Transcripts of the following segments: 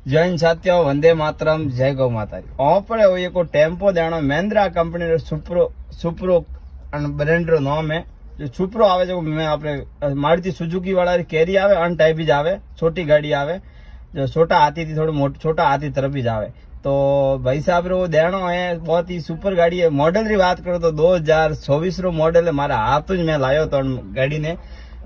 जैन साथियों वंदे मातरम जय गौ माता ओपड़े वो ये को टेम्पो देना महिंद्रा कंपनी रो सुप्रो ब्रांड रो नाम है जो सुप्रो आवे जो मैं आपने मारुति सुजुकी वाला कैरी आवे अन टाइप ही जावे छोटी गाड़ी आवे जो छोटा हाथी थी थोड़ा मोटा छोटा हाथी तरफ ही जावे तो भाई साहब रो देनो है बहुत ही सुपर गाड़ी है। मॉडल री बात करो तो 2024 रो मॉडल है। मारा हाथ में लायो तो गाड़ी ने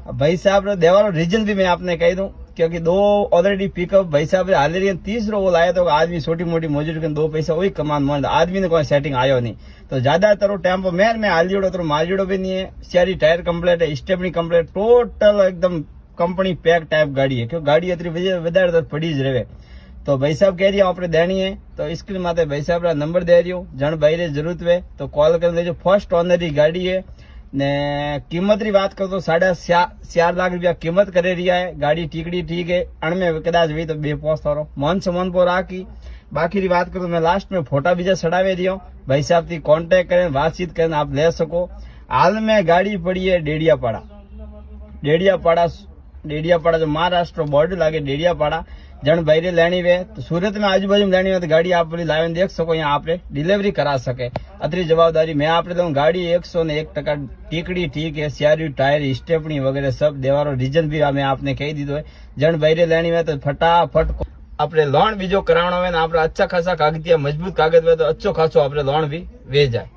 भाई साहब रो देवारो रीजन भी मैं आपने कही दूं क्योंकि दो ऑलरेडी पिकअप भाई साहब हाल रही 30 रो वो लाया तो आदमी छोटी मोटी मजूरी के 2 पैसा वही कमान मान आदमी ने कोई सेटिंग आयो नहीं तो ज्यादातर टेम्पो मैं हालियोड़ो तो मारियोड़ो भी नहीं है। सारी टायर कंप्लीट है स्टेपनी कंप्लीट टोटल एकदम कंपनी पैक टाइप गाड़ी है क्योंकि गाड़ी इतनी वधारे पड़ी ज रहे तो भाई साहब कह रही आपने देनी है तो स्क्रीन माते भाई साहब नंबर दे रही हूँ जन भाई रे जरूरत है तो कॉल कर देजो। फर्स्ट ओनर की गाड़ी है ने कीमत री बात करो तो 4.5 लाख रुपया कीमत करे रही है। गाड़ी टीकड़ी ठीक है अणमें कदाच हुई तो 2 पोस्ट थारो मन से मन पर राखी। बाकी री बात करो तो मैं लास्ट में फोटा बीजा चढ़ावे रही हूँ भाई साहब थी कॉन्टेक्ट करें बातचीत करें आप ले सको। हाल में गाड़ी पड़ी है डेडियापाड़ा जो महाराष्ट्र बॉर्डर लागे डेडियापाड़ा जन भाई लेनी वे तो सूरत में आजू बाजू में लेनी हो तो गाड़ी आप लाइन देख सको यहाँ आपने डिलीवरी करा सके अतरी जवाबदारी मैं आपने दूं। गाड़ी 101% टीकड़ी ठीक है सारी टायर स्टेपनी वगैरह सब देवारो रीजन भी मैं आपने कही दीधो है। जन भाई लेनी है तो फटाफट अपने लोन बीजो करावनो है ना आप अच्छा खासा कागतिया मजबूत कागज में तो अच्छो खासो अपने लोन भी वे जाए।